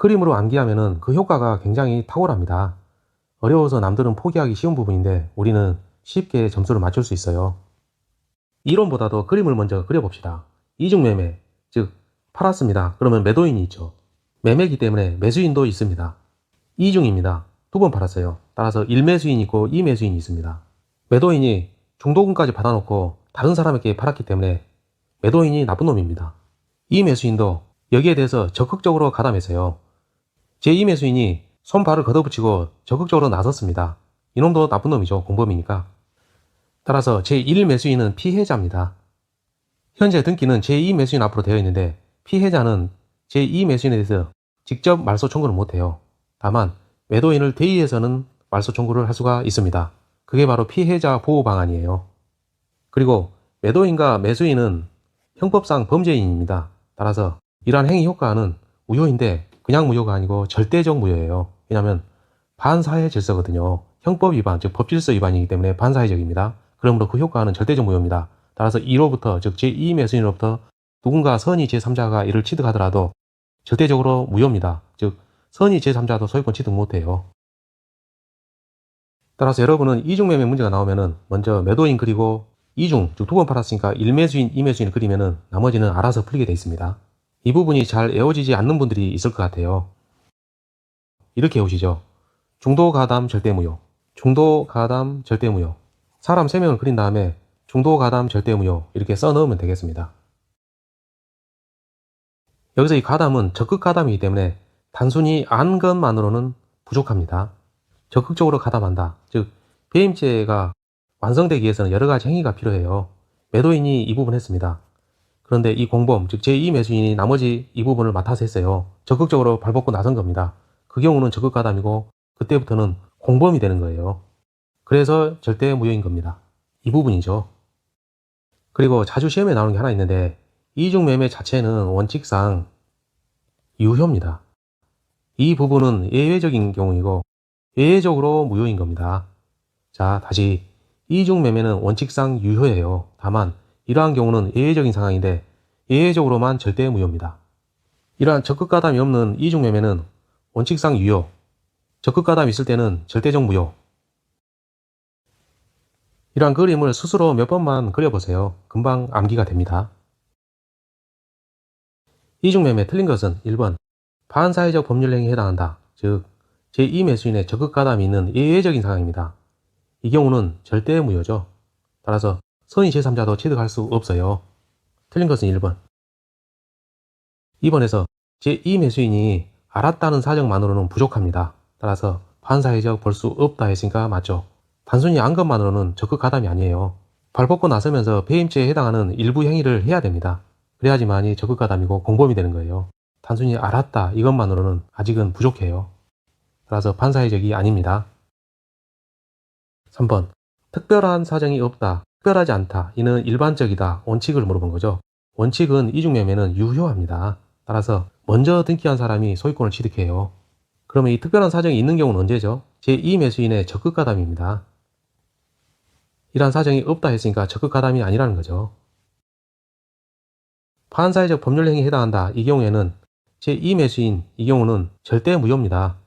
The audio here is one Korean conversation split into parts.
그림으로 암기하면은 그 효과가 굉장히 탁월합니다. 어려워서 남들은 포기하기 쉬운 부분인데 우리는 쉽게 점수를 맞출 수 있어요. 이론보다도 그림을 먼저 그려봅시다. 이중매매, 즉 팔았습니다. 그러면 매도인이 있죠. 매매기 때문에 매수인도 있습니다. 이중입니다. 두 번 팔았어요. 따라서 1매수인이 있고 2매수인이 있습니다. 매도인이 중도금까지 받아놓고 다른 사람에게 팔았기 때문에 매도인이 나쁜 놈입니다. 2매수인도 여기에 대해서 적극적으로 가담했어요. 제2매수인이 손발을 걷어붙이고 적극적으로 나섰습니다. 이놈도 나쁜 놈이죠. 공범이니까. 따라서 제1매수인은 피해자입니다. 현재 등기는 제2매수인 앞으로 되어 있는데 피해자는 제2매수인에 대해서 직접 말소 청구를 못해요. 다만 매도인을 대의해서는 말소 청구를 할 수가 있습니다. 그게 바로 피해자 보호 방안이에요. 그리고 매도인과 매수인은 형법상 범죄인입니다. 따라서 이러한 행위 효과는 무효인데 그냥 무효가 아니고 절대적 무효예요. 왜냐하면 반사회 질서거든요. 형법 위반, 즉 법질서 위반이기 때문에 반사회적입니다. 그러므로 그 효과는 절대적 무효입니다. 따라서 이로부터, 즉 제2매수인으로부터 누군가 선의 제3자가 이를 취득하더라도 절대적으로 무효입니다. 즉 선의 제3자도 소유권 취득 못해요. 따라서 여러분은 이중매매 문제가 나오면은 먼저 매도인 그리고 이중, 즉 두 번 팔았으니까 1매수인, 2매수인을 그리면은 나머지는 알아서 풀리게 되어 있습니다. 이 부분이 잘 외워지지 않는 분들이 있을 것 같아요. 이렇게 외우시죠. 중도가담 절대무효, 중도가담 절대무효. 사람 3명을 그린 다음에 중도가담 절대무효 이렇게 써 넣으면 되겠습니다. 여기서 이 가담은 적극가담이기 때문에 단순히 안 것만으로는 부족합니다. 적극적으로 가담한다. 즉 배임죄가 완성되기 위해서는 여러 가지 행위가 필요해요. 매도인이 이 부분 했습니다. 그런데 이 공범, 즉 제2매수인이 나머지 이 부분을 맡아서 했어요. 적극적으로 발벗고 나선 겁니다. 그 경우는 적극가담이고 그때부터는 공범이 되는 거예요. 그래서 절대 무효인 겁니다. 이 부분이죠. 그리고 자주 시험에 나오는 게 하나 있는데 이중매매 자체는 원칙상 유효입니다. 이 부분은 예외적인 경우이고 예외적으로 무효인 겁니다. 자, 다시 이중매매는 원칙상 유효예요. 다만 이러한 경우는 예외적인 상황인데 예외적으로만 절대 무효입니다. 이러한 적극가담이 없는 이중매매는 원칙상 유효, 적극가담이 있을 때는 절대적 무효. 이러한 그림을 스스로 몇 번만 그려보세요. 금방 암기가 됩니다. 이중매매 틀린 것은 1번 반사회적 법률행위에 해당한다. 즉 제2매수인의 적극가담이 있는 예외적인 상황입니다. 이 경우는 절대 무효죠. 따라서 선의 제3자도 취득할 수 없어요. 틀린 것은 1번. 2번에서 제2매수인이 알았다는 사정만으로는 부족합니다. 따라서 반사회적 볼 수 없다 했으니까 맞죠. 단순히 안 것만으로는 적극가담이 아니에요. 발벗고 나서면서 배임죄에 해당하는 일부 행위를 해야 됩니다. 그래야지만이 적극가담이고 공범이 되는 거예요. 단순히 알았다 이것만으로는 아직은 부족해요. 따라서 반사회적이 아닙니다. 3번 특별한 사정이 없다, 특별하지 않다, 이는 일반적이다, 원칙을 물어본 거죠. 원칙은 이중매매는 유효합니다. 따라서 먼저 등기한 사람이 소유권을 취득해요. 그러면 이 특별한 사정이 있는 경우는 언제죠? 제2매수인의 적극가담입니다. 이러한 사정이 없다 했으니까 적극가담이 아니라는 거죠. 반사회적 법률행위에 해당한다. 이 경우에는 제2매수인 이 경우는 절대 무효입니다.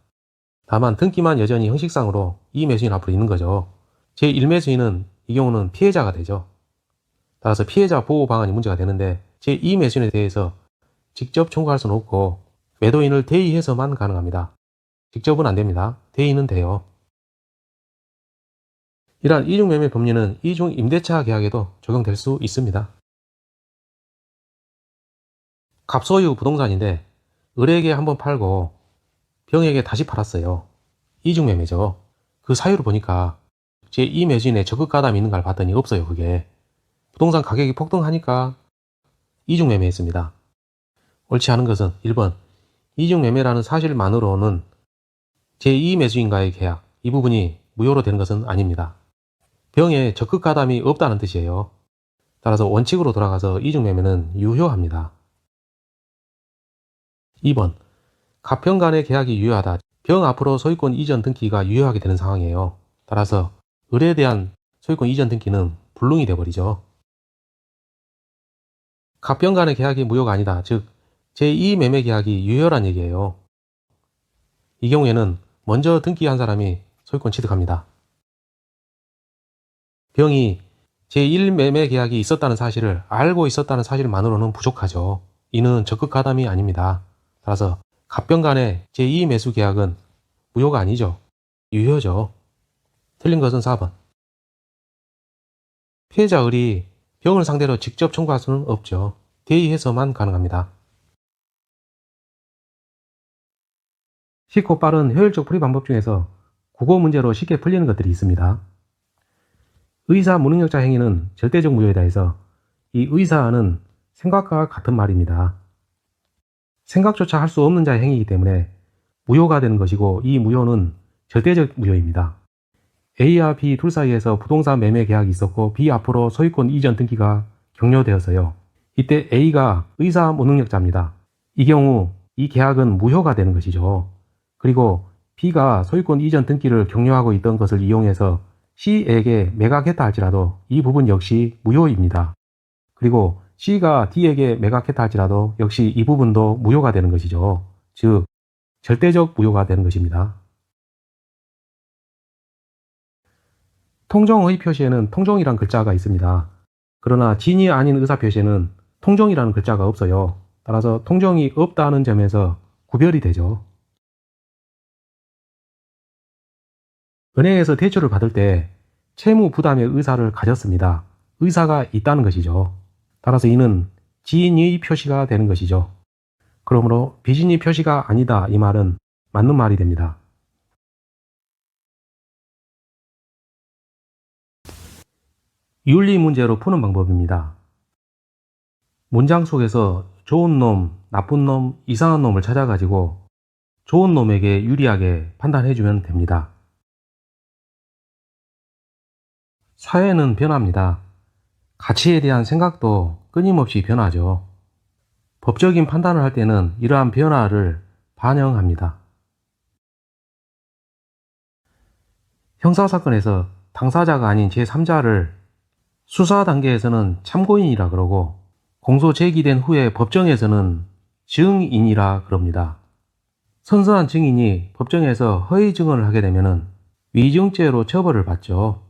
다만 등기만 여전히 형식상으로 2매수인 앞으로 있는 거죠. 제1매수인은 이 경우는 피해자가 되죠. 따라서 피해자 보호 방안이 문제가 되는데 제2매수인에 대해서 직접 청구할 수는 없고 매도인을 대의해서만 가능합니다. 직접은 안 됩니다. 대의는 돼요. 이러한 이중매매 법리는 이중임대차 계약에도 적용될 수 있습니다. 갑소유 부동산인데 을에게 한번 팔고 병에게 다시 팔았어요. 이중매매죠. 그 사유를 보니까 제2매수인의 적극가담이 있는 걸 봤더니 없어요. 그게 부동산 가격이 폭등하니까 이중매매했습니다. 옳지 않은 것은 1번 이중매매라는 사실만으로는 제2매수인과의 계약 이 부분이 무효로 되는 것은 아닙니다. 병에 적극가담이 없다는 뜻이에요. 따라서 원칙으로 돌아가서 이중매매는 유효합니다. 2번 갑병 간의 계약이 유효하다. 병 앞으로 소유권 이전 등기가 유효하게 되는 상황이에요. 따라서 을에 대한 소유권 이전 등기는 불능이 되어버리죠. 갑병 간의 계약이 무효가 아니다. 즉 제2매매 계약이 유효란 얘기예요. 이 경우에는 먼저 등기한 사람이 소유권 취득합니다. 병이 제1매매 계약이 있었다는 사실을 알고 있었다는 사실만으로는 부족하죠. 이는 적극 가담이 아닙니다. 따라서 갑병 간의 제2매수 계약은 무효가 아니죠. 유효죠. 틀린 것은 4번. 피해자 을이 병을 상대로 직접 청구할 수는 없죠. 대의해서만 가능합니다. 쉽고 빠른 효율적 풀이 방법 중에서 국어 문제로 쉽게 풀리는 것들이 있습니다. 의사 무능력자 행위는 절대적 무효이다 해서 이 의사는 생각과 같은 말입니다. 생각조차 할 수 없는 자의 행위이기 때문에 무효가 되는 것이고, 이 무효는 절대적 무효입니다. A와 B 둘 사이에서 부동산 매매 계약이 있었고 B 앞으로 소유권 이전 등기가 격려되어서요. 이때 A가 의사 무능력자입니다. 이 경우 이 계약은 무효가 되는 것이죠. 그리고 B가 소유권 이전 등기를 격려하고 있던 것을 이용해서 C에게 매각했다 할지라도 이 부분 역시 무효입니다. 그리고 C가 D에게 매각했다 할지라도 역시 이 부분도 무효가 되는 것이죠. 즉 절대적 무효가 되는 것입니다. 통정의 표시에는 통정이란 글자가 있습니다. 그러나 진이 아닌 의사 표시에는 통정이라는 글자가 없어요. 따라서 통정이 없다는 점에서 구별이 되죠. 은행에서 대출을 받을 때 채무 부담의 의사를 가졌습니다. 의사가 있다는 것이죠. 따라서 이는 지인의 표시가 되는 것이죠. 그러므로 비진의 표시가 아니다, 이 말은 맞는 말이 됩니다. 윤리 문제로 푸는 방법입니다. 문장 속에서 좋은 놈, 나쁜 놈, 이상한 놈을 찾아가지고 좋은 놈에게 유리하게 판단해주면 됩니다. 사회는 변합니다. 가치에 대한 생각도 끊임없이 변하죠. 법적인 판단을 할 때는 이러한 변화를 반영합니다. 형사사건에서 당사자가 아닌 제3자를 수사 단계에서는 참고인이라 그러고 공소 제기된 후에 법정에서는 증인이라 그럽니다. 선서한 증인이 법정에서 허위 증언을 하게 되면 위증죄로 처벌을 받죠.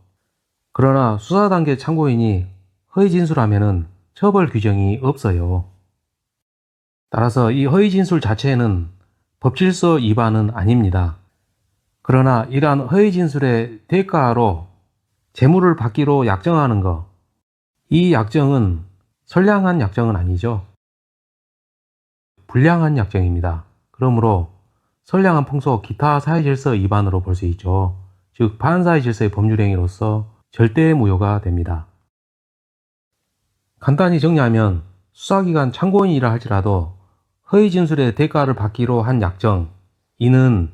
그러나 수사 단계 참고인이 허위 진술하면 처벌 규정이 없어요. 따라서 이 허위 진술 자체는 법질서 위반은 아닙니다. 그러나 이러한 허위 진술의 대가로 재물을 받기로 약정하는 것, 이 약정은 선량한 약정은 아니죠. 불량한 약정입니다. 그러므로 선량한 풍속 기타 사회질서 위반으로 볼 수 있죠. 즉 반사회질서의 법률행위로서 절대 무효가 됩니다. 간단히 정리하면 수사기관 참고인이라 할지라도 허위 진술의 대가를 받기로 한 약정, 이는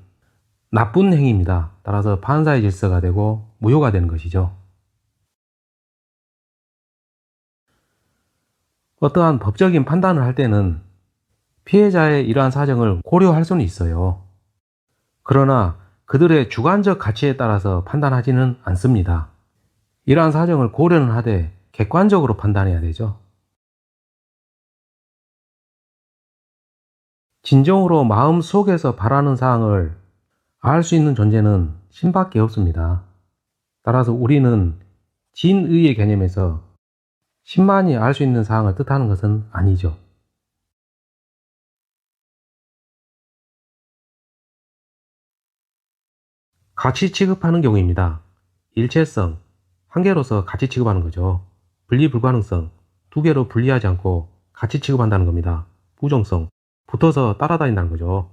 나쁜 행위입니다. 따라서 반사의 질서가 되고 무효가 되는 것이죠. 어떠한 법적인 판단을 할 때는 피해자의 이러한 사정을 고려할 수는 있어요. 그러나 그들의 주관적 가치에 따라서 판단하지는 않습니다. 이러한 사정을 고려는 하되 객관적으로 판단해야 되죠. 진정으로 마음 속에서 바라는 사항을 알 수 있는 존재는 신밖에 없습니다. 따라서 우리는 진의의 개념에서 신만이 알 수 있는 사항을 뜻하는 것은 아니죠. 가치 취급하는 경우입니다. 일체성, 한 개로서 가치 취급하는 거죠. 분리 불가능성, 두 개로 분리하지 않고 가치 취급한다는 겁니다. 부정성, 붙어서 따라다닌다는 거죠.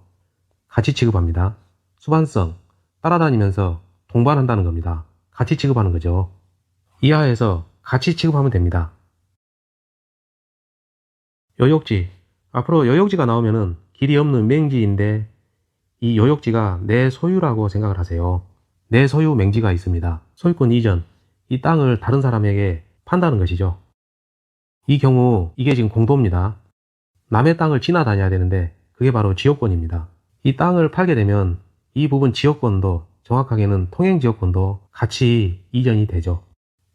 같이 취급합니다. 수반성, 따라다니면서 동반한다는 겁니다. 같이 취급하는 거죠. 이하에서 같이 취급하면 됩니다. 요역지, 앞으로 요역지가 나오면은 길이 없는 맹지인데 이 요역지가 내 소유라고 생각을 하세요. 내 소유 맹지가 있습니다. 소유권 이전, 이 땅을 다른 사람에게 판다는 것이죠. 이 경우 이게 지금 공도입니다. 남의 땅을 지나다녀야 되는데 그게 바로 지역권입니다. 이 땅을 팔게 되면 이 부분 지역권도, 정확하게는 통행지역권도 같이 이전이 되죠.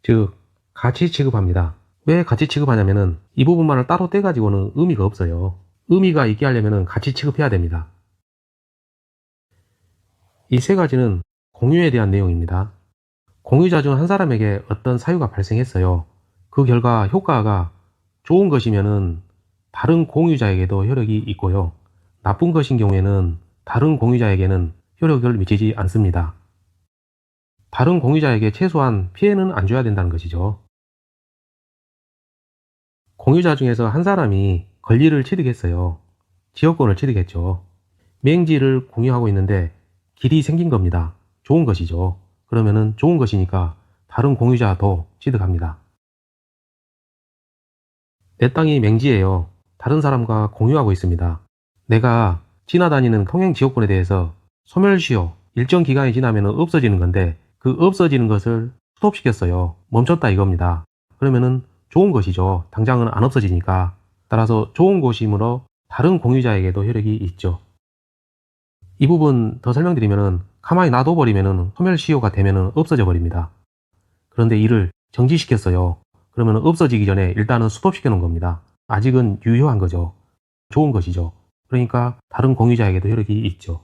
즉 같이 취급합니다. 왜 같이 취급하냐면은 이 부분만을 따로 떼가지고는 의미가 없어요. 의미가 있게 하려면 같이 취급해야 됩니다. 이 세 가지는 공유에 대한 내용입니다. 공유자 중 한 사람에게 어떤 사유가 발생했어요. 그 결과 효과가 좋은 것이면은 다른 공유자에게도 효력이 있고요. 나쁜 것인 경우에는 다른 공유자에게는 효력을 미치지 않습니다. 다른 공유자에게 최소한 피해는 안 줘야 된다는 것이죠. 공유자 중에서 한 사람이 권리를 취득했어요. 지역권을 취득했죠. 맹지를 공유하고 있는데 길이 생긴 겁니다. 좋은 것이죠. 그러면은 좋은 것이니까 다른 공유자도 취득합니다. 내 땅이 맹지예요. 다른 사람과 공유하고 있습니다. 내가 지나다니는 통행지역권에 대해서 소멸시효, 일정 기간이 지나면 없어지는 건데 그 없어지는 것을 스톱시켰어요. 멈췄다 이겁니다. 그러면은 좋은 것이죠. 당장은 안 없어지니까. 따라서 좋은 곳이므로 다른 공유자에게도 효력이 있죠. 이 부분 더 설명드리면은 가만히 놔둬버리면은 소멸시효가 되면은 없어져 버립니다. 그런데 이를 정지시켰어요. 그러면 없어지기 전에 일단은 스톱시켜 놓은 겁니다. 아직은 유효한 거죠. 좋은 것이죠. 그러니까 다른 공유자에게도 효력이 있죠.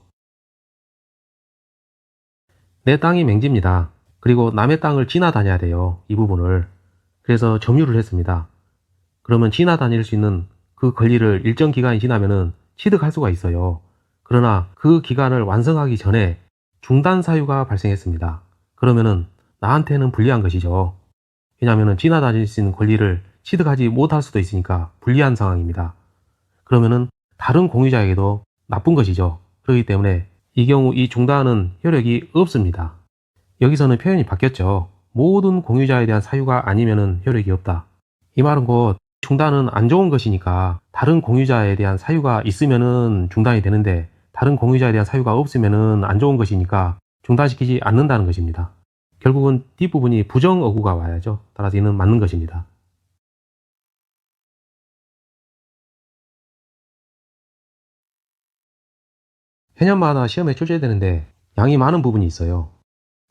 내 땅이 맹지입니다. 그리고 남의 땅을 지나다녀야 돼요. 이 부분을. 그래서 점유를 했습니다. 그러면 지나다닐 수 있는 그 권리를 일정 기간이 지나면은 취득할 수가 있어요. 그러나 그 기간을 완성하기 전에 중단 사유가 발생했습니다. 그러면은 나한테는 불리한 것이죠. 왜냐하면 지나다닐 수 있는 권리를 취득하지 못할 수도 있으니까 불리한 상황입니다. 그러면은 다른 공유자에게도 나쁜 것이죠. 그렇기 때문에 이 경우 이 중단은 효력이 없습니다. 여기서는 표현이 바뀌었죠. 모든 공유자에 대한 사유가 아니면은 효력이 없다. 이 말은 곧 중단은 안 좋은 것이니까 다른 공유자에 대한 사유가 있으면은 중단이 되는데 다른 공유자에 대한 사유가 없으면은 안 좋은 것이니까 중단시키지 않는다는 것입니다. 결국은 뒷부분이 부정어구가 와야죠. 따라서 이는 맞는 것입니다. 해년마다 시험에 출제되는데 양이 많은 부분이 있어요.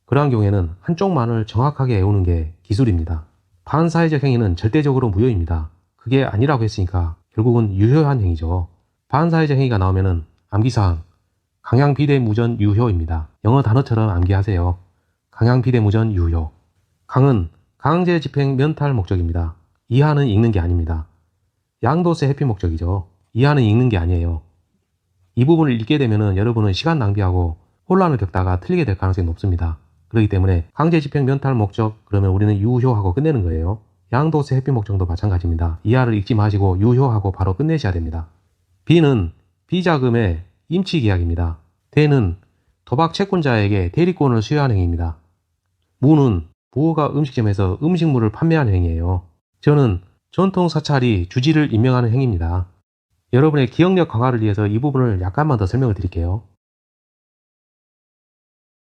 그러한 경우에는 한쪽만을 정확하게 외우는 게 기술입니다. 반사회적 행위는 절대적으로 무효입니다. 그게 아니라고 했으니까 결국은 유효한 행위죠. 반사회적 행위가 나오면은 암기사항 강양비대무전 유효입니다. 영어 단어처럼 암기하세요. 강양비대무전 유효. 강은 강제 집행 면탈 목적입니다. 이하는 읽는 게 아닙니다. 양도세 회피 목적이죠. 이하는 읽는 게 아니에요. 이 부분을 읽게 되면 여러분은 시간 낭비하고 혼란을 겪다가 틀리게 될 가능성이 높습니다. 그렇기 때문에 강제 집행 면탈 목적 그러면 우리는 유효하고 끝내는 거예요. 양도세 회피 목적도 마찬가지입니다. 이하를 읽지 마시고 유효하고 바로 끝내셔야 됩니다. B는 비자금의 임치 계약입니다. 대는 도박 채권자에게 대리권을 수여하는 행위입니다. 무는 부호가 음식점에서 음식물을 판매하는 행위예요. 저는 전통 사찰이 주지를 임명하는 행위입니다. 여러분의 기억력 강화를 위해서 이 부분을 약간만 더 설명을 드릴게요.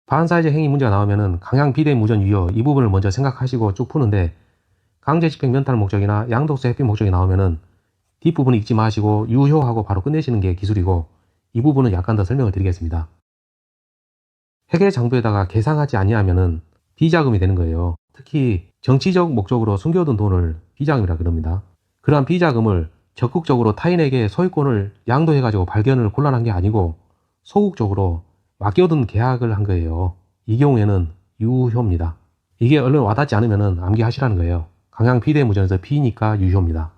반사회적 행위 문제가 나오면은 강양 비대무전 유효 이 부분을 먼저 생각하시고 쭉 푸는데 강제 집행 면탈 목적이나 양도세 회피 목적이 나오면은 뒷부분 읽지 마시고 유효하고 바로 끝내시는 게 기술이고 이 부분은 약간 더 설명을 드리겠습니다. 회계 장부에다가 계상하지 아니하면은 비자금이 되는 거예요. 특히 정치적 목적으로 숨겨둔 돈을 비자금이라 그럽니다. 그러한 비자금을 적극적으로 타인에게 소유권을 양도해가지고 발견을 곤란한 게 아니고 소극적으로 맡겨둔 계약을 한 거예요. 이 경우에는 유효입니다. 이게 얼른 와닿지 않으면 암기하시라는 거예요. 강양 비대무전에서 비니까 유효입니다.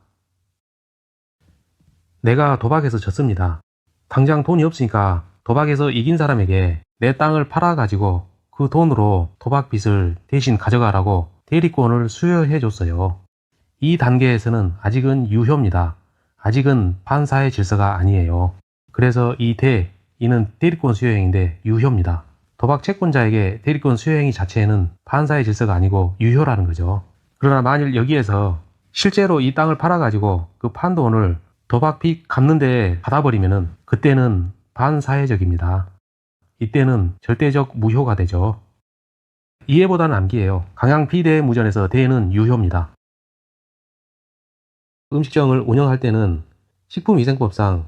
내가 도박에서 졌습니다. 당장 돈이 없으니까 도박에서 이긴 사람에게 내 땅을 팔아가지고 그 돈으로 도박 빚을 대신 가져가라고 대리권을 수여해 줬어요. 이 단계에서는 아직은 유효입니다. 아직은 반사의 질서가 아니에요. 그래서 이는 대리권 수여행위인데 유효입니다. 도박 채권자에게 대리권 수여행위 자체는 반사의 질서가 아니고 유효라는 거죠. 그러나 만일 여기에서 실제로 이 땅을 팔아가지고 그 판 돈을 도박 빚 갚는 데 받아버리면은 그때는 반사회적입니다. 이때는 절대적 무효가 되죠. 이해보다는 암기예요. 강양 비대무전에서 대는 유효입니다. 음식점을 운영할 때는 식품위생법상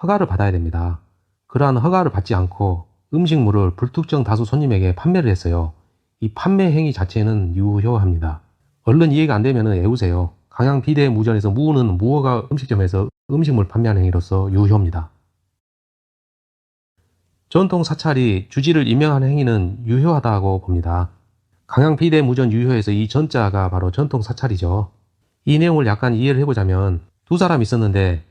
허가를 받아야 됩니다. 그러한 허가를 받지 않고 음식물을 불특정 다수 손님에게 판매를 했어요. 이 판매 행위 자체는 유효합니다. 얼른 이해가 안 되면 외우세요. 강양 비대무전에서 무는 무허가 음식점에서 음식물 판매하는 행위로서 유효입니다. 전통 사찰이 주지를 임명하는 행위는 유효하다고 봅니다. 강양 비대무전 유효에서 이 전자가 바로 전통 사찰이죠. 이 내용을 약간 이해를 해보자면 두 사람이 있었는데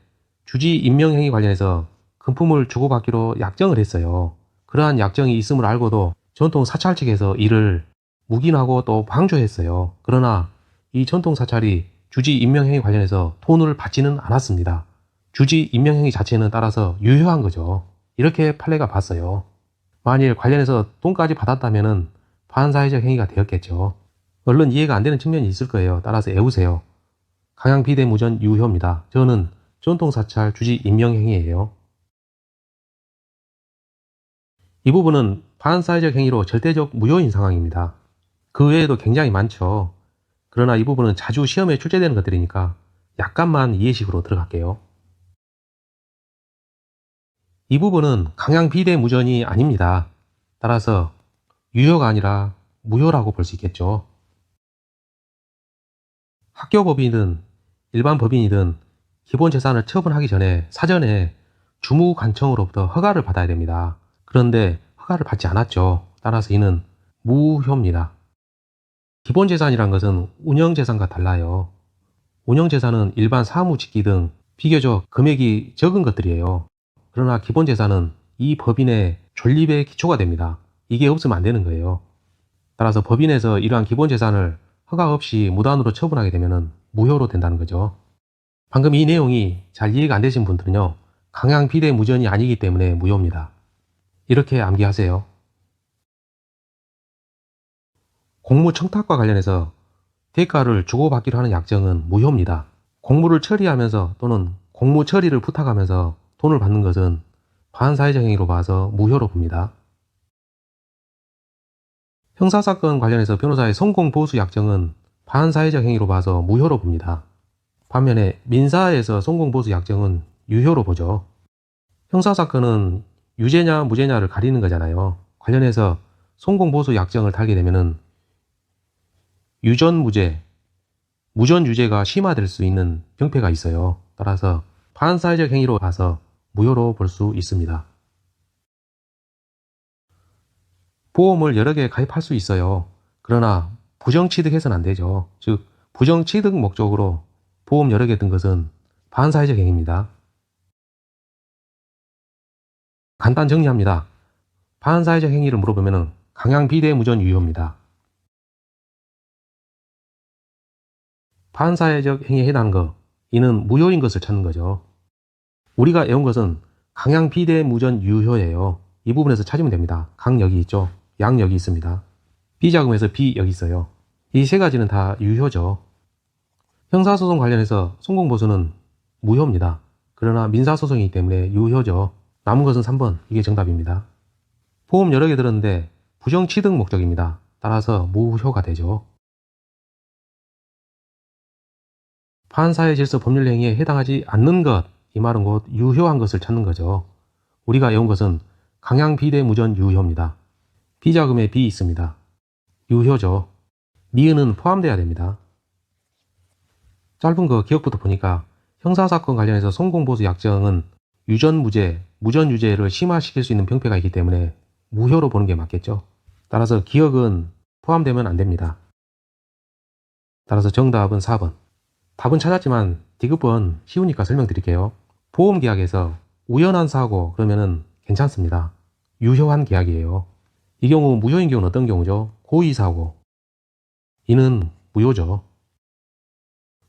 주지 임명 행위 관련해서 금품을 주고받기로 약정을 했어요. 그러한 약정이 있음을 알고도 전통 사찰 측에서 이를 묵인하고 또 방조했어요. 그러나 이 전통 사찰이 주지 임명 행위 관련해서 돈을 받지는 않았습니다. 주지 임명 행위 자체는 따라서 유효한 거죠. 이렇게 판례가 봤어요. 만일 관련해서 돈까지 받았다면 반사회적 행위가 되었겠죠. 얼른 이해가 안 되는 측면이 있을 거예요. 따라서 애우세요. 강양 비대무전 유효입니다. 저는 전통사찰 주지 임명 행위예요. 이 부분은 반사회적 행위로 절대적 무효인 상황입니다. 그 외에도 굉장히 많죠. 그러나 이 부분은 자주 시험에 출제되는 것들이니까 약간만 이해식으로 들어갈게요. 이 부분은 강양 비대무전이 아닙니다. 따라서 유효가 아니라 무효라고 볼 수 있겠죠. 학교법인이든 일반 법인이든 기본 재산을 처분하기 전에 사전에 주무관청으로부터 허가를 받아야 됩니다. 그런데 허가를 받지 않았죠. 따라서 이는 무효입니다. 기본 재산이란 것은 운영재산과 달라요. 운영재산은 일반 사무직기 등 비교적 금액이 적은 것들이에요. 그러나 기본 재산은 이 법인의 존립의 기초가 됩니다. 이게 없으면 안 되는 거예요. 따라서 법인에서 이러한 기본 재산을 허가 없이 무단으로 처분하게 되면 무효로 된다는 거죠. 방금 이 내용이 잘 이해가 안 되신 분들은요, 강양 비대무전이 아니기 때문에 무효입니다. 이렇게 암기하세요. 공무청탁과 관련해서 대가를 주고받기로 하는 약정은 무효입니다. 공무를 처리하면서 또는 공무 처리를 부탁하면서 돈을 받는 것은 반사회적 행위로 봐서 무효로 봅니다. 형사사건 관련해서 변호사의 성공보수 약정은 반사회적 행위로 봐서 무효로 봅니다. 반면에 민사에서 성공보수 약정은 유효로 보죠. 형사사건은 유죄냐 무죄냐를 가리는 거잖아요. 관련해서 성공보수 약정을 달게 되면 유전무죄, 무전유죄가 심화될 수 있는 병폐가 있어요. 따라서 반사회적 행위로 봐서 무효로 볼 수 있습니다. 보험을 여러 개 가입할 수 있어요. 그러나 부정취득해서는 안 되죠. 즉 부정취득 목적으로 보험 여러 개 든 것은 반사회적 행위입니다. 간단 정리합니다. 반사회적 행위를 물어보면 강양 비대무전 유효입니다. 반사회적 행위에 해당하는 것, 이는 무효인 것을 찾는 거죠. 우리가 외운 것은 강양 비대무전 유효예요. 이 부분에서 찾으면 됩니다. 강 여기 있죠. 양 여기 있습니다. 비자금에서 비 여기 있어요. 이 세 가지는 다 유효죠. 형사소송 관련해서 성공보수는 무효입니다. 그러나 민사소송이기 때문에 유효죠. 남은 것은 3번, 이게 정답입니다. 보험 여러 개 들었는데 부정취득 목적입니다. 따라서 무효가 되죠. 반사회 질서 법률 행위에 해당하지 않는 것, 이 말은 곧 유효한 것을 찾는 거죠. 우리가 외운 것은 강양 비대무전 유효입니다. 비자금에 비 있습니다. 유효죠. 니은은 포함돼야 됩니다. 짧은 거 기억부터 보니까 형사사건 관련해서 성공보수 약정은 유전무죄, 무전유죄를 심화시킬 수 있는 병폐가 있기 때문에 무효로 보는 게 맞겠죠. 따라서 기억은 포함되면 안 됩니다. 따라서 정답은 4번. 답은 찾았지만 디귿번 쉬우니까 설명드릴게요. 보험계약에서 우연한 사고 그러면은 괜찮습니다. 유효한 계약이에요. 이 경우 무효인 경우는 어떤 경우죠? 고의사고. 이는 무효죠.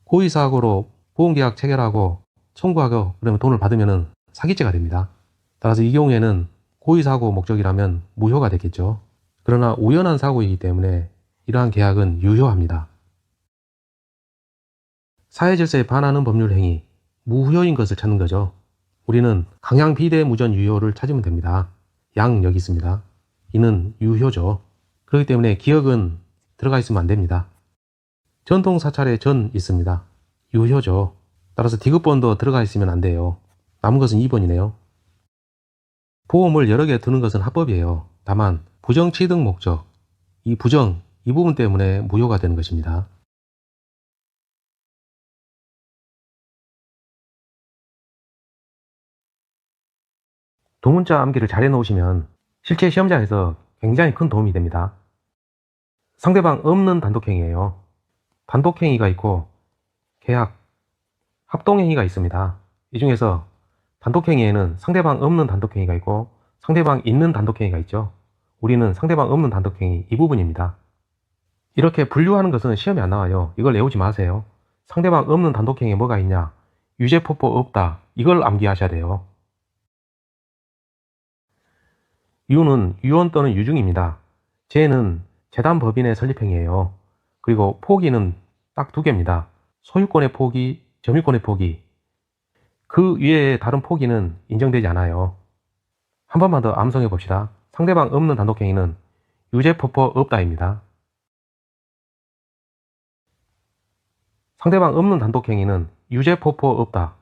고의사고로 보험계약 체결하고 청구하고 그러면 돈을 받으면 사기죄가 됩니다. 따라서 이 경우에는 고의사고 목적이라면 무효가 되겠죠. 그러나 우연한 사고이기 때문에 이러한 계약은 유효합니다. 사회질서에 반하는 법률 행위, 무효인 것을 찾는 거죠. 우리는 강양 비대무전 유효를 찾으면 됩니다. 양 여기 있습니다. 이는 유효죠. 그렇기 때문에 기억은 들어가 있으면 안 됩니다. 전통 사찰에 전 있습니다. 유효죠. 따라서 디귿번도 들어가 있으면 안 돼요. 남은 것은 2번이네요. 보험을 여러 개 드는 것은 합법이에요. 다만 부정취득 목적, 이 부분 때문에 무효가 되는 것입니다. 두 문자 암기를 잘 해놓으시면 실제 시험장에서 굉장히 큰 도움이 됩니다. 상대방 없는 단독행위예요. 단독행위가 있고 계약, 합동행위가 있습니다. 이 중에서 단독행위에는 상대방 없는 단독행위가 있고 상대방 있는 단독행위가 있죠. 우리는 상대방 없는 단독행위 이 부분입니다. 이렇게 분류하는 것은 시험에 안 나와요. 이걸 외우지 마세요. 상대방 없는 단독행위에 뭐가 있냐? 유죄포포 없다. 이걸 암기하셔야 돼요. 유는 유언 또는 유증입니다. 제는 재단법인의 설립행위예요. 그리고 포기는 딱 두 개입니다. 소유권의 포기, 점유권의 포기. 그 위에 다른 포기는 인정되지 않아요. 한 번만 더 암송해 봅시다. 상대방 없는 단독행위는 유죄포포 없다입니다. 상대방 없는 단독행위는 유죄포포 없다.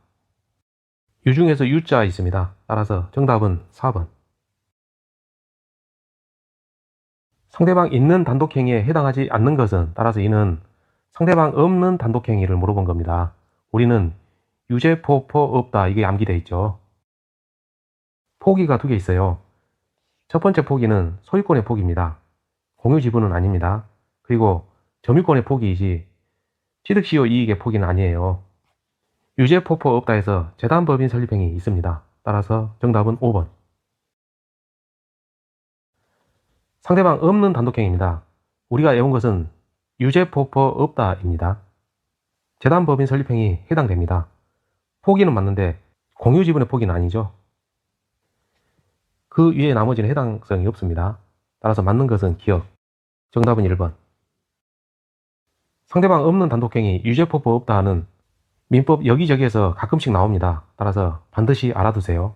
유 중에서 유자 있습니다. 따라서 정답은 4번. 상대방 있는 단독행위에 해당하지 않는 것은, 따라서 이는 상대방 없는 단독행위를 물어본 겁니다. 우리는 유죄포포 없다 이게 암기되어 있죠. 포기가 두 개 있어요. 첫 번째 포기는 소유권의 포기입니다. 공유 지분은 아닙니다. 그리고 점유권의 포기이지 취득시효 이익의 포기는 아니에요. 유죄포포 없다 해서 재단법인 설립행위 있습니다. 따라서 정답은 5번. 상대방 없는 단독행위입니다. 우리가 외운 것은 유죄포포 없다입니다. 재단법인 설립행위 해당됩니다. 포기는 맞는데 공유지분의 포기는 아니죠. 그 위에 나머지는 해당성이 없습니다. 따라서 맞는 것은 기억. 정답은 1번. 상대방 없는 단독행위 유죄포포 없다 하는 민법 여기저기에서 가끔씩 나옵니다. 따라서 반드시 알아두세요.